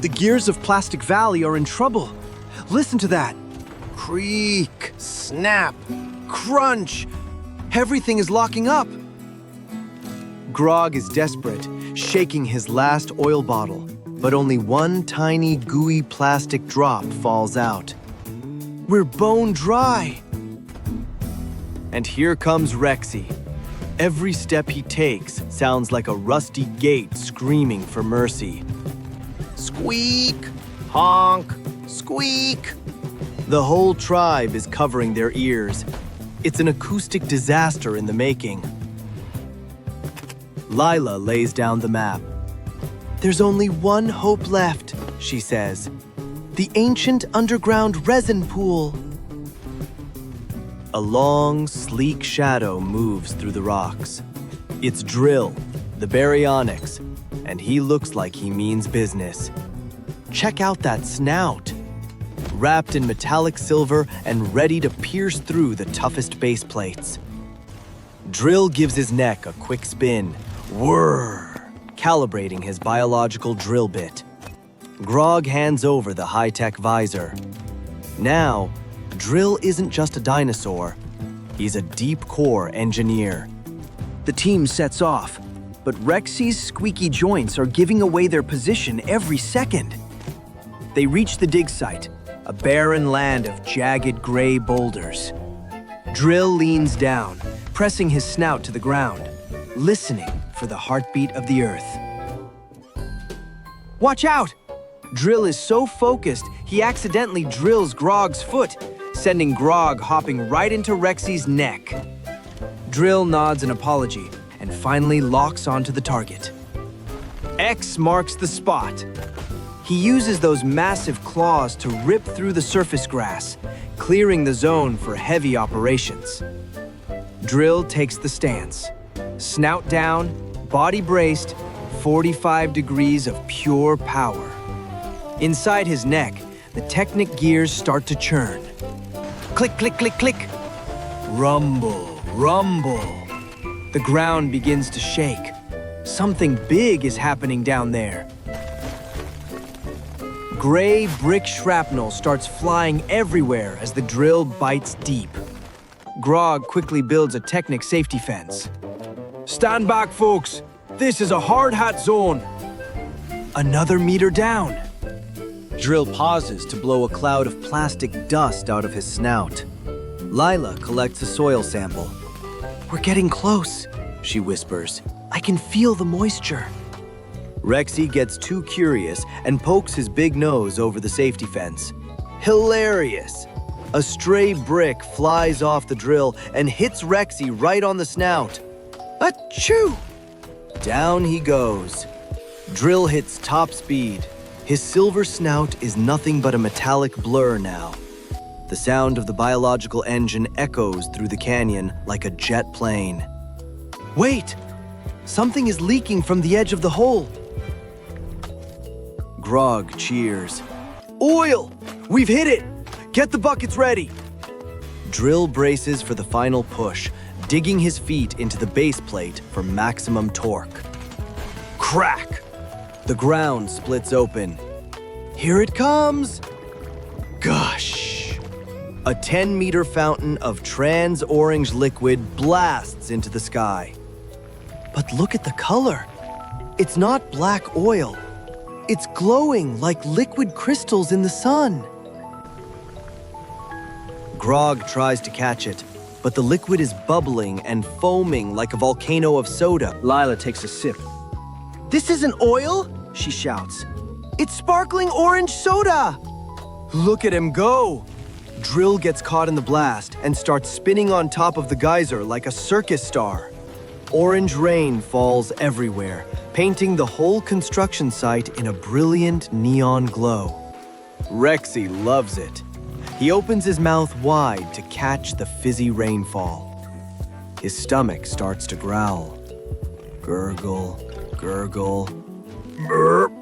The gears of Plastic Valley are in trouble. Listen to that. Creak, snap, crunch. Everything is locking up. Grog is desperate, shaking his last oil bottle, but only one tiny gooey plastic drop falls out. We're bone dry. And here comes Rexy. Every step he takes sounds like a rusty gate screaming for mercy. Squeak, honk, squeak. The whole tribe is covering their ears. It's an acoustic disaster in the making. Lila lays down the map. There's only one hope left, she says. The ancient underground resin pool. A long, sleek shadow moves through the rocks. It's Drill, the Baryonyx, and he looks like he means business. Check out that snout. Wrapped in metallic silver and ready to pierce through the toughest base plates. Drill gives his neck a quick spin, whirr, calibrating his biological drill bit. Grog hands over the high-tech visor. Now, Drill isn't just a dinosaur. He's a deep-core engineer. The team sets off, but Rexy's squeaky joints are giving away their position every second. They reach the dig site, a barren land of jagged gray boulders. Drill leans down, pressing his snout to the ground, listening for the heartbeat of the earth. Watch out! Drill is so focused, he accidentally drills Grog's foot, sending Grog hopping right into Rexy's neck. Drill nods an apology and finally locks onto the target. X marks the spot. He uses those massive claws to rip through the surface grass, clearing the zone for heavy operations. Drill takes the stance. Snout down, body braced, 45 degrees of pure power. Inside his neck, the Technic gears start to churn. Click, click, click, click. Rumble, rumble. The ground begins to shake. Something big is happening down there. Gray brick shrapnel starts flying everywhere as the drill bites deep. Grog quickly builds a Technic safety fence. Stand back, folks. This is a hard hat zone. Another meter down. Drill pauses to blow a cloud of plastic dust out of his snout. Lila collects a soil sample. We're getting close, she whispers. I can feel the moisture. Rexy gets too curious and pokes his big nose over the safety fence. Hilarious! A stray brick flies off the drill and hits Rexy right on the snout. Achoo! Down he goes. Drill hits top speed. His silver snout is nothing but a metallic blur now. The sound of the biological engine echoes through the canyon like a jet plane. Wait! Something is leaking from the edge of the hole. Grog cheers. Oil! We've hit it! Get the buckets ready! Drill braces for the final push, digging his feet into the base plate for maximum torque. Crack! The ground splits open. Here it comes! Gush! A 10-meter fountain of trans-orange liquid blasts into the sky. But look at the color. It's not black oil. It's glowing like liquid crystals in the sun. Grog tries to catch it, but the liquid is bubbling and foaming like a volcano of soda. Lila takes a sip. This isn't oil, she shouts. It's sparkling orange soda! Look at him go! Drill gets caught in the blast and starts spinning on top of the geyser like a circus star. Orange rain falls everywhere, painting the whole construction site in a brilliant neon glow. Rexy loves it. He opens his mouth wide to catch the fizzy rainfall. His stomach starts to growl. Gurgle, gurgle, burp.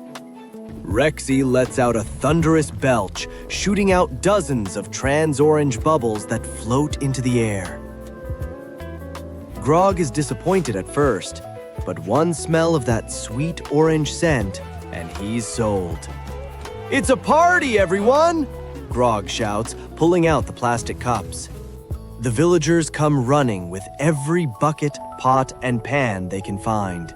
Rexy lets out a thunderous belch, shooting out dozens of trans-orange bubbles that float into the air. Grog is disappointed at first, but one smell of that sweet orange scent, and he's sold. It's a party, everyone! Grog shouts, pulling out the plastic cups. The villagers come running with every bucket, pot, and pan they can find.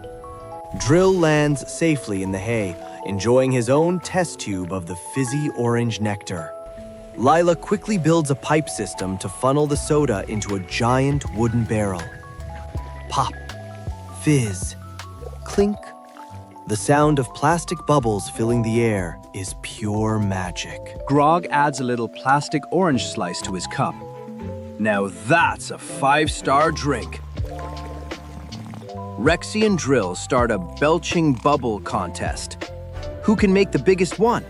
Drill lands safely in the hay, enjoying his own test tube of the fizzy orange nectar. Lila quickly builds a pipe system to funnel the soda into a giant wooden barrel. Pop, fizz, clink. The sound of plastic bubbles filling the air is pure magic. Grog adds a little plastic orange slice to his cup. Now that's a 5-star drink. Rexy and Drill start a belching bubble contest. Who can make the biggest one?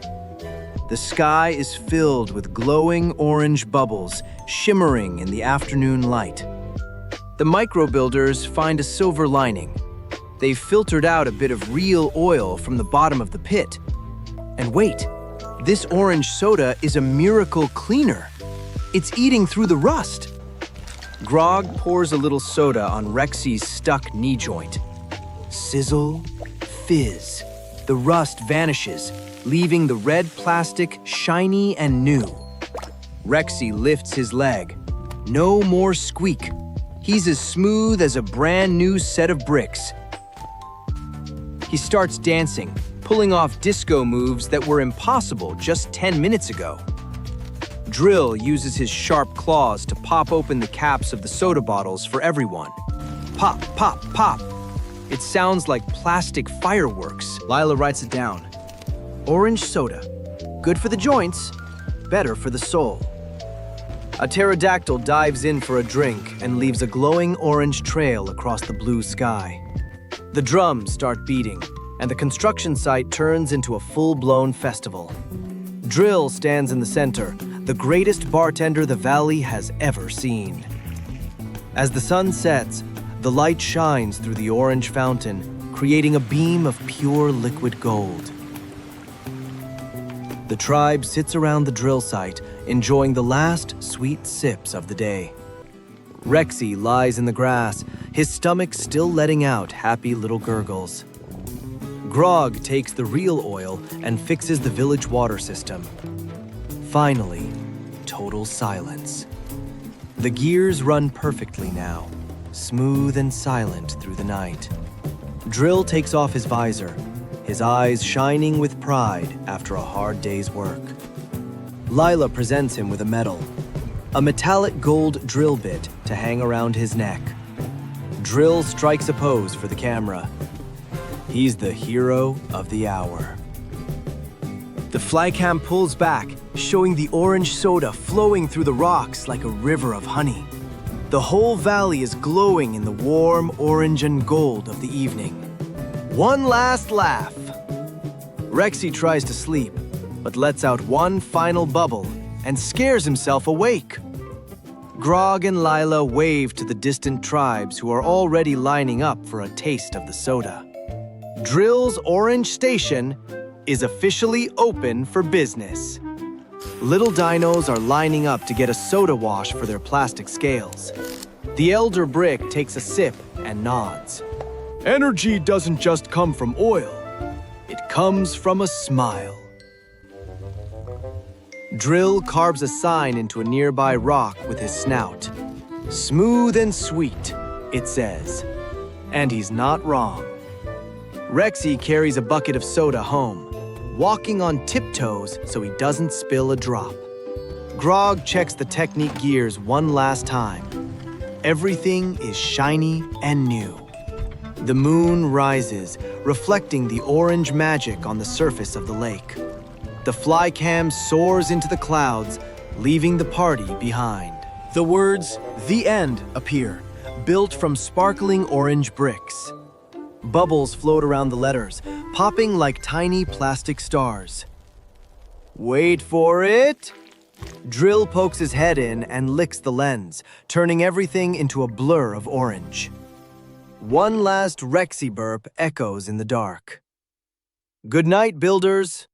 The sky is filled with glowing orange bubbles shimmering in the afternoon light. The micro-builders find a silver lining. They've filtered out a bit of real oil from the bottom of the pit. And wait, this orange soda is a miracle cleaner. It's eating through the rust. Grog pours a little soda on Rexy's stuck knee joint. Sizzle, fizz. The rust vanishes, leaving the red plastic shiny and new. Rexy lifts his leg. No more squeak. He's as smooth as a brand new set of bricks. He starts dancing, pulling off disco moves that were impossible just 10 minutes ago. Drill uses his sharp claws to pop open the caps of the soda bottles for everyone. Pop, pop, pop. It sounds like plastic fireworks. Lila writes it down. Orange soda. Good for the joints, better for the soul. A pterodactyl dives in for a drink and leaves a glowing orange trail across the blue sky. The drums start beating, and the construction site turns into a full-blown festival. Drill stands in the center, the greatest bartender the valley has ever seen. As the sun sets, the light shines through the orange fountain, creating a beam of pure liquid gold. The tribe sits around the drill site, enjoying the last sweet sips of the day. Rexy lies in the grass, his stomach still letting out happy little gurgles. Grog takes the real oil and fixes the village water system. Finally, total silence. The gears run perfectly now, smooth and silent through the night. Drill takes off his visor, his eyes shining with pride after a hard day's work. Lila presents him with a medal, a metallic gold drill bit to hang around his neck. Drill strikes a pose for the camera. He's the hero of the hour. The flycam pulls back, showing the orange soda flowing through the rocks like a river of honey. The whole valley is glowing in the warm orange and gold of the evening. One last laugh. Rexy tries to sleep, but lets out one final bubble and scares himself awake. Grog and Lila wave to the distant tribes who are already lining up for a taste of the soda. Drill's Orange Station is officially open for business. Little dinos are lining up to get a soda wash for their plastic scales. The elder brick takes a sip and nods. Energy doesn't just come from oil. It comes from a smile. Drill carves a sign into a nearby rock with his snout. Smooth and sweet, it says. And he's not wrong. Rexy carries a bucket of soda home, walking on tiptoes so he doesn't spill a drop. Grog checks the Technic gears one last time. Everything is shiny and new. The moon rises, reflecting the orange magic on the surface of the lake. The flycam soars into the clouds, leaving the party behind. The words, "The End," appear, built from sparkling orange bricks. Bubbles float around the letters, popping like tiny plastic stars. Wait for it! Drill pokes his head in and licks the lens, turning everything into a blur of orange. One last Rexy burp echoes in the dark. Good night, builders.